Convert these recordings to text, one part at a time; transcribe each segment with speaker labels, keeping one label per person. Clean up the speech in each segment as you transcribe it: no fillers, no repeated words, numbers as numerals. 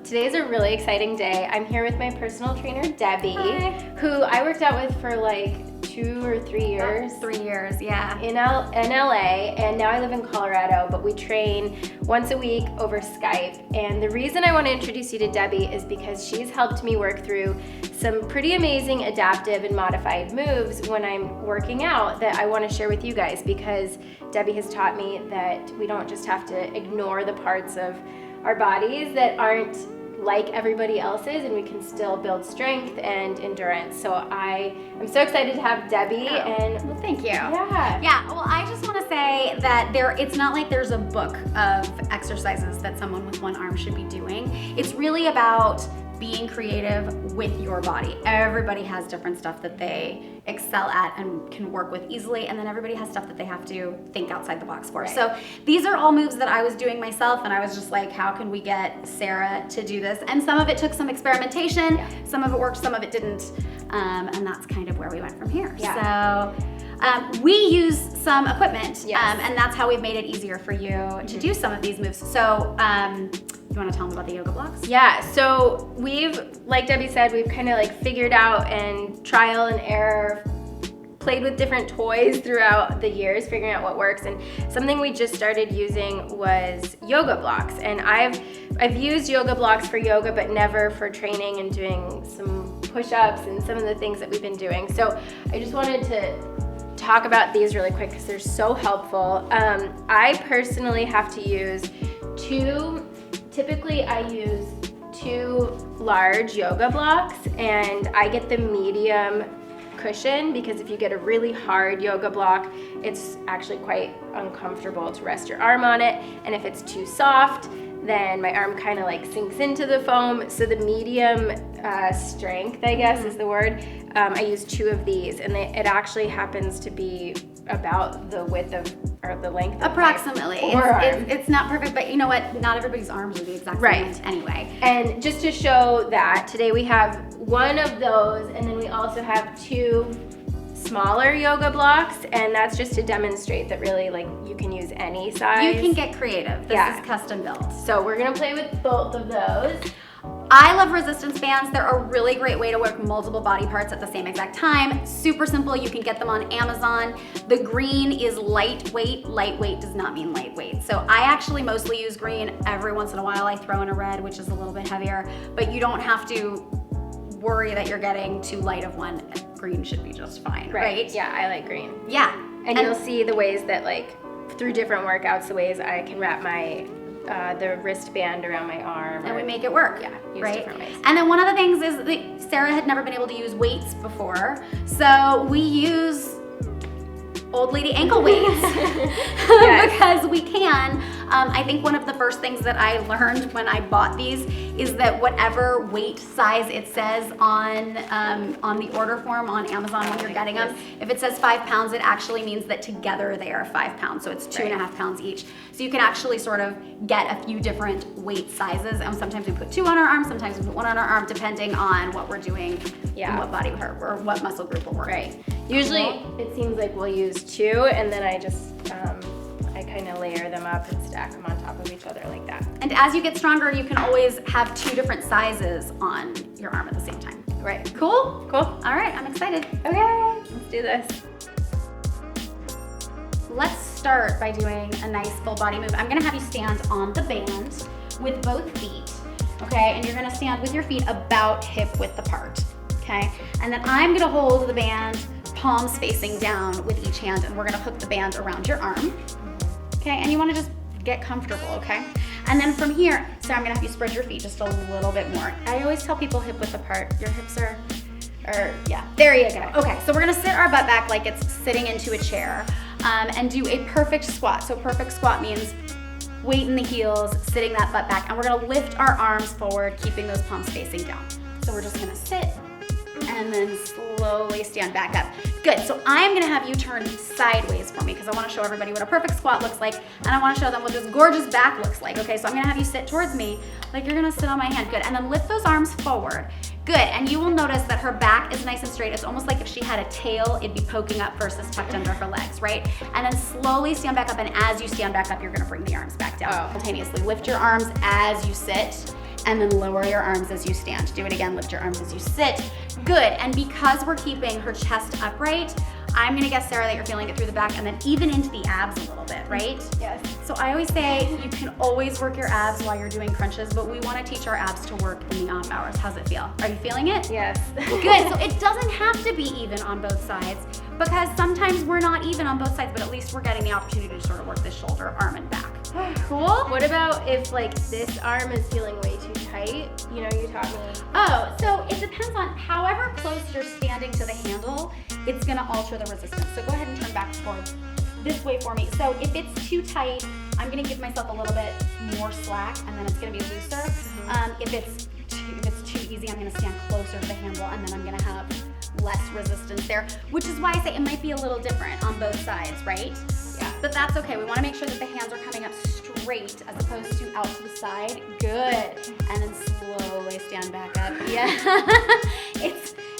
Speaker 1: Today is a really exciting day. I'm here with my personal trainer, Debbie,
Speaker 2: Hi.
Speaker 1: who I worked out with for like 2 or 3 years.
Speaker 2: 3 years, yeah.
Speaker 1: In LA, and now I live in Colorado, but we train once a week over Skype. And the reason I want to introduce you to Debbie is because she's helped me work through some pretty amazing adaptive and modified moves when I'm working out that I want to share with you guys, because Debbie has taught me that we don't just have to ignore the parts of our bodies that aren't like everybody else's, and we can still build strength and endurance. So I am so excited to have Debbie.
Speaker 2: Well, thank you.
Speaker 1: Yeah.
Speaker 2: Well, I just want to say that it's not like there's a book of exercises that someone with one arm should be doing. It's really about being creative with your body. Everybody has different stuff that they excel at and can work with easily, and then everybody has stuff that they have to think outside the box for.
Speaker 1: Right.
Speaker 2: So these are all moves that I was doing myself, and I was just like, how can we get Sarah to do this? And some of it took some experimentation, some of it worked, some of it didn't, and that's kind of where we went from here.
Speaker 1: Yeah.
Speaker 2: So we use some equipment,
Speaker 1: Yes.
Speaker 2: and that's how we've made it easier for you to do some of these moves. So you want to tell them about the yoga blocks?
Speaker 1: Yeah, so like Debbie said, we've kind of like figured out and trial and error, played with different toys throughout the years, figuring out what works. And something we just started using was yoga blocks. And I've used yoga blocks for yoga, but never for training and doing some push-ups and some of the things that we've been doing. So I just wanted to talk about these really quick because they're so helpful. I personally have to use typically I use 2 large yoga blocks, and I get the medium cushion because if you get a really hard yoga block, it's actually quite uncomfortable to rest your arm on it. And if it's too soft, then my arm kind of like sinks into the foam. So the medium strength, I guess is the word, I use 2 of these, and it actually happens to be about the width of, or the length of
Speaker 2: approximately. It's not perfect, but you know what? Not everybody's arms are the exact same length anyway.
Speaker 1: And just to show that, today we have 1 of those, and then we also have 2 smaller yoga blocks, and that's just to demonstrate that really, like, you can use any size.
Speaker 2: You can get creative. This is custom built.
Speaker 1: So we're gonna play with both of those.
Speaker 2: I love resistance bands. They're a really great way to work multiple body parts at the same exact time. Super simple. You can get them on Amazon. The green is lightweight. Lightweight does not mean lightweight. So I actually mostly use green. Every once in a while I throw in a red, which is a little bit heavier, but you don't have to worry that you're getting too light of one. Green should be just fine, right?
Speaker 1: Yeah, I like green.
Speaker 2: Yeah.
Speaker 1: And you'll see the ways that, like, through different workouts, the ways I can wrap my the wristband around my arm.
Speaker 2: And we make it work.
Speaker 1: Yeah, use
Speaker 2: right?
Speaker 1: different ways.
Speaker 2: And then one of the things is that Sarah had never been able to use weights before, so we use old lady ankle weights because we can. I think one of the first things that I learned when I bought these is that whatever weight size it says on the order form on Amazon when you're getting them, if it says 5 pounds, it actually means that together they are 5 pounds. So it's 2.5 pounds each. So you can actually sort of get a few different weight sizes. And sometimes we put 2 on our arm, sometimes we put 1 on our arm, depending on what we're doing and what body part or what muscle group we're working.
Speaker 1: Right. Usually it seems like we'll use 2, and then I just I kind of layer them up and stack them on top of each other like that.
Speaker 2: And as you get stronger, you can always have 2 different sizes on your arm at the same time.
Speaker 1: Right.
Speaker 2: Cool?
Speaker 1: Cool.
Speaker 2: All right, I'm excited.
Speaker 1: Okay, let's do this.
Speaker 2: Let's start by doing a nice full body move. I'm gonna have you stand on the band with both feet, okay? And you're gonna stand with your feet about hip width apart, okay? And then I'm gonna hold the band, palms facing down with each hand, and we're gonna hook the band around your arm, okay? And you wanna just get comfortable, okay? And then from here, so I'm gonna have you spread your feet just a little bit more. I always tell people hip width apart. Your hips are yeah, there you go. Okay, so we're gonna sit our butt back like it's sitting into a chair and do a perfect squat. So perfect squat means weight in the heels, sitting that butt back, and we're gonna lift our arms forward, keeping those palms facing down. So we're just gonna sit and then slowly stand back up. Good, so I'm gonna have you turn sideways for me because I wanna show everybody what a perfect squat looks like, and I wanna show them what this gorgeous back looks like. Okay, so I'm gonna have you sit towards me like you're gonna sit on my hand. Good, and then lift those arms forward. Good, and you will notice that her back is nice and straight. It's almost like if she had a tail, it'd be poking up versus tucked under her legs, right? And then slowly stand back up, and as you stand back up, you're gonna bring the arms back down simultaneously. Lift your arms as you sit, and then lower your arms as you stand. Do it again, lift your arms as you sit. Good, and because we're keeping her chest upright, I'm gonna guess, Sarah, that you're feeling it through the back and then even into the abs a little bit, right?
Speaker 1: Yes.
Speaker 2: So I always say you can always work your abs while you're doing crunches, but we wanna teach our abs to work in the off hours. How's it feel? Are you feeling it?
Speaker 1: Yes.
Speaker 2: Good, so it doesn't have to be even on both sides because sometimes we're not even on both sides, but at least we're getting the opportunity to sort of work this shoulder, arm, and back. Cool?
Speaker 1: What about if like this arm is feeling way too tight? You know, you taught me.
Speaker 2: Oh, so it depends on however close you're standing to the handle, it's gonna alter the resistance. So go ahead and turn back towards this way for me. So if it's too tight, I'm gonna give myself a little bit more slack and then it's gonna be looser. If it's too easy, I'm gonna stand closer to the handle and then I'm gonna have less resistance there, which is why I say it might be a little different on both sides, right? Yeah. But that's okay. We wanna make sure that the hands are coming up straight as opposed to out to the side. Good. And then slowly stand back up. Yeah.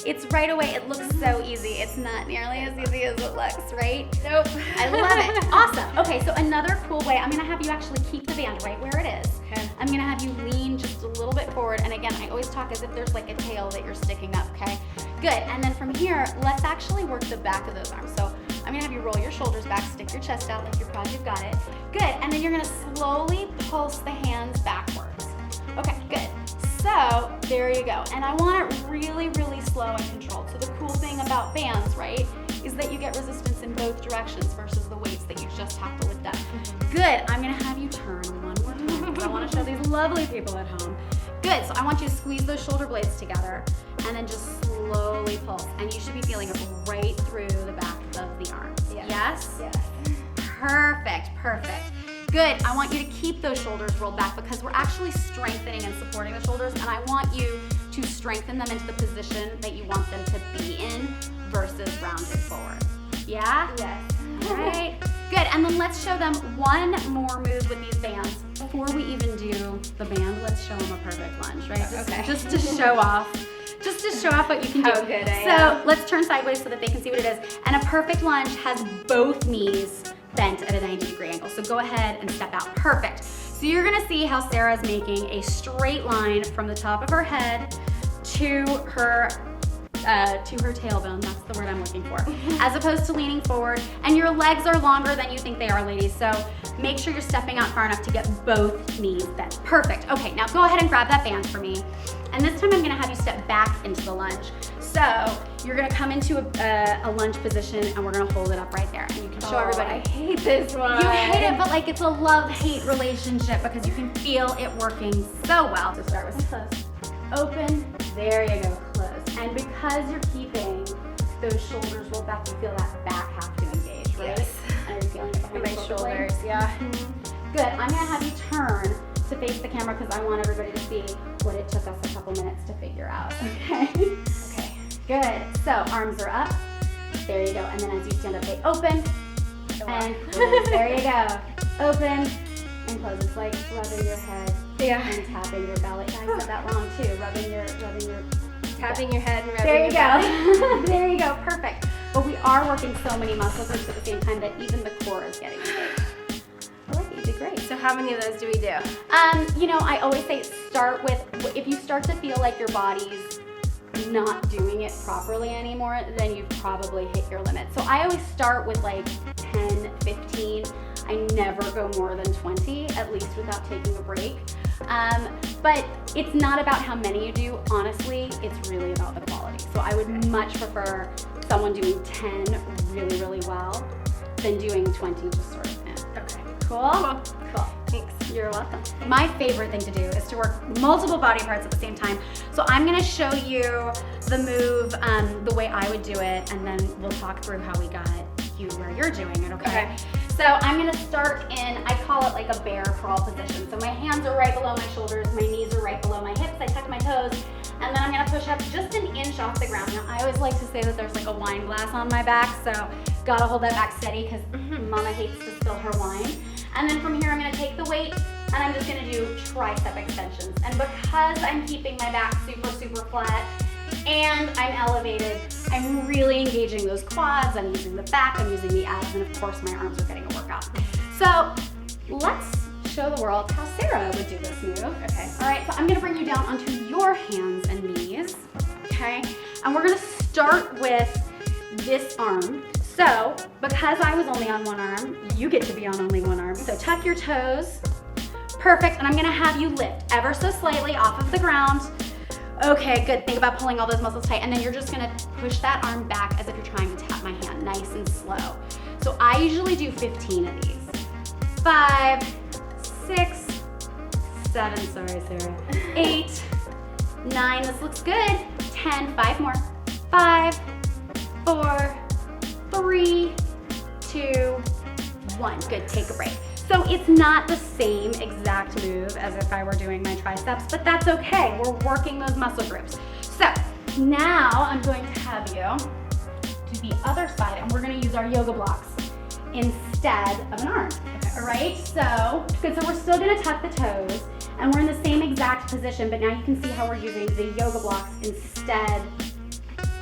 Speaker 2: It's right away. It looks so easy. It's not nearly as easy as it looks, right?
Speaker 1: Nope.
Speaker 2: I love it. Awesome. Okay, so another cool way, I'm gonna have you actually keep the band right where it is.
Speaker 1: Okay.
Speaker 2: I'm gonna have you lean just a little bit forward. And again, I always talk as if there's like a tail that you're sticking up, okay? Good, and then from here, let's actually work the back of those arms. So I'm gonna have you roll your shoulders back, stick your chest out like you're proud you've got it. Good, and then you're gonna slowly pulse the hands backwards. Okay, good. So there you go. And I want it really, really slow and controlled. So the cool thing about bands, right, is that you get resistance in both directions versus the weights that you just have to lift up. Good, I'm gonna have you turn one more time because I wanna show these lovely people at home. Good, so I want you to squeeze those shoulder blades together and then just slowly pulse. And you should be feeling it right through the back of the arms. Yes?
Speaker 1: Yes.
Speaker 2: Perfect, perfect. Good, I want you to keep those shoulders rolled back because we're actually strengthening and supporting the shoulders and I want you to strengthen them into the position that you want them to be in versus rounded forward. Yeah?
Speaker 1: Yes.
Speaker 2: All right, good, and then let's show them one more move with these bands. Before we even do the band, let's show them a perfect lunge, right? Just to show off. Just to show off what you can do.
Speaker 1: How good I am.
Speaker 2: So let's turn sideways so that they can see what it is. And a perfect lunge has both knees bent at a 90-degree angle. So go ahead and step out. Perfect. So you're gonna see how Sarah's making a straight line from the top of her head to her tailbone, that's the word I'm looking for, as opposed to leaning forward. And your legs are longer than you think they are, ladies, so make sure you're stepping out far enough to get both knees bent. Perfect. Okay, now go ahead and grab that band for me. And this time I'm gonna have you step back into the lunge. So you're gonna come into a lunge position and we're gonna hold it up right there. And you can show everybody.
Speaker 1: I hate this one.
Speaker 2: You hate it, but like it's a love-hate relationship because you can feel it working so well. So start with close. Open, there you go, close. And because you're keeping those shoulders rolled back, you feel that back half to engage, right?
Speaker 1: Yes.
Speaker 2: And you're feeling it behind
Speaker 1: My
Speaker 2: the shoulder
Speaker 1: shoulders,
Speaker 2: blades.
Speaker 1: yeah.
Speaker 2: Good, I'm gonna have you turn to face the camera because I want everybody to see what it took us a couple minutes to figure out, okay?
Speaker 1: Okay.
Speaker 2: Good, so arms are up, there you go. And then as you stand up, they open and close, there you go. Open and close, it's like rubbing your head and tapping your belly. I said that wrong too, rubbing your
Speaker 1: Tapping your head and rubbing
Speaker 2: there you
Speaker 1: your
Speaker 2: go. There you go, perfect. But we are working so many muscle groups at the same time that even the core is getting engaged. I like it, you did great.
Speaker 1: So how many of those do we do?
Speaker 2: You know, I always say start with, if you start to feel like your body's not doing it properly anymore, then you've probably hit your limit. So I always start with like 10, 15. I never go more than 20, at least without taking a break. But it's not about how many you do, honestly, it's really about the quality. So I would much prefer someone doing 10 really, really well than doing 20 just sort of, Okay, cool? Cool.
Speaker 1: Thanks.
Speaker 2: You're welcome. My favorite thing to do is to work multiple body parts at the same time. So I'm gonna show you the move the way I would do it, and then we'll talk through how we got you where you're doing it, okay? So I'm gonna start in, I call it like a bear crawl position. So my hands are right below my shoulders, my knees are right below my hips, I tuck my toes, and then I'm gonna push up just an inch off the ground. Now I always like to say that there's like a wine glass on my back, so gotta hold that back steady because Mama hates to spill her wine. And then from here I'm gonna take the weight and I'm just gonna do tricep extensions. And because I'm keeping my back super, super flat, and I'm elevated, I'm really engaging those quads, I'm using the back, I'm using the abs, and of course my arms are getting a workout. So let's show the world how Sarah would do this move.
Speaker 1: Okay.
Speaker 2: All right, so I'm gonna bring you down onto your hands and knees, okay? And we're gonna start with this arm. So, because I was only on one arm, you get to be on only one arm. So tuck your toes. Perfect, and I'm gonna have you lift ever so slightly off of the ground. Okay, good. Think about pulling all those muscles tight, and then you're just gonna push that arm back as if you're trying to tap my hand, nice and slow. So I usually do 15 of these. 5, 6, 7, sorry, Sarah. 8, 9, this looks good. 10, 5 more. 5, 4, 3, 2, 1. Good, take a break. So it's not the same exact move as if I were doing my triceps, but that's okay. We're working those muscle groups. So now I'm going to have you do the other side, and we're gonna use our yoga blocks instead of an arm. All right, so good. So we're still gonna tuck the toes, and we're in the same exact position, but now you can see how we're using the yoga blocks instead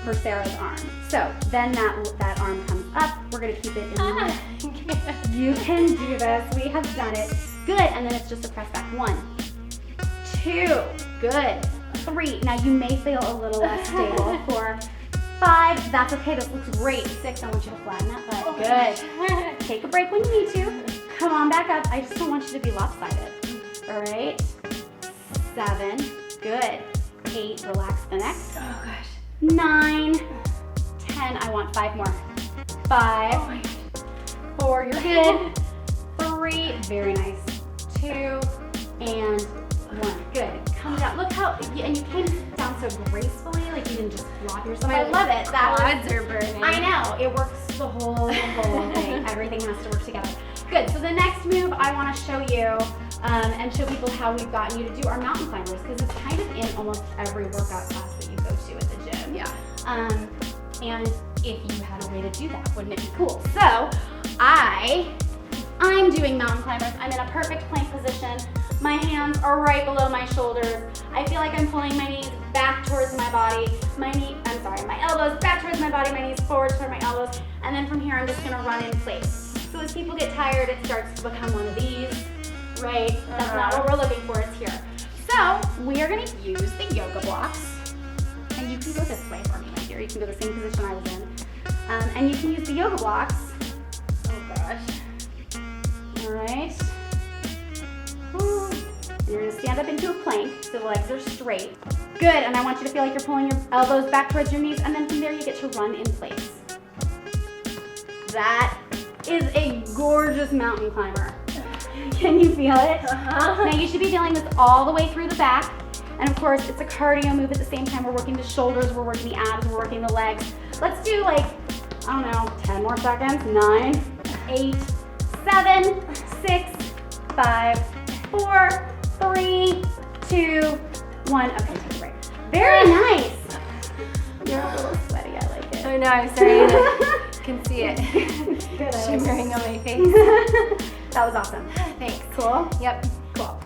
Speaker 2: for Sarah's arm. So then that arm comes up. We're gonna keep it in the You can do this. We have done it. Good, and then it's just a press back. 1, 2, good. 3, now you may feel a little less stable. 4, 5, that's okay, this looks great. 6, I want you to flatten that butt. Good. Take a break when you need to. Come on back up. I just don't want you to be lopsided. All right. 7, good. 8, relax the neck.
Speaker 1: Oh gosh.
Speaker 2: 9, 10, I want 5 more. 5,
Speaker 1: Oh my gosh.
Speaker 2: 4, you're good. 3, very nice. 2, and 1, good. Come down, look how, and you came down so gracefully, like you didn't just flop yourself. I love it.
Speaker 1: Quads are burning.
Speaker 2: I know, it works the whole thing. Everything has to work together. Good, so the next move I wanna show you and show people how we've gotten you to do our mountain climbers, because it's kind of in almost every workout class that you go to at the gym.
Speaker 1: Yeah.
Speaker 2: And if you had a way to do that, wouldn't it be cool? So I'm doing mountain climbers. I'm in a perfect plank position. My hands are right below my shoulders. I feel like I'm pulling my knees back towards my body. My elbows back towards my body, my knees forward toward my elbows. And then from here, I'm just gonna run in place. So as people get tired, it starts to become one of these, right? That's not what we're looking for, it's here. So we are gonna use the yoga blocks. And you can go this way for me right here. You can go the same position I was in. And you can use the yoga blocks.
Speaker 1: Oh gosh.
Speaker 2: All right. And you're gonna stand up into a plank so the legs are straight. Good, and I want you to feel like you're pulling your elbows back towards your knees, and then from there you get to run in place. That is a gorgeous mountain climber. Can you feel it? Now you should be feeling this all the way through the back. And of course, it's a cardio move at the same time. We're working the shoulders, we're working the abs, we're working the legs. Let's do like, I don't know, 10 more seconds. 9, 8, 7, 6, 5, 4, 3, 2, 1. Okay, take a break. Very nice. You're a little sweaty, I like it.
Speaker 1: I know, I'm starting to can see it
Speaker 2: Good, I like it.
Speaker 1: shimmering on my face.
Speaker 2: That was awesome.
Speaker 1: Thanks.
Speaker 2: Cool?
Speaker 1: Yep.
Speaker 2: Cool.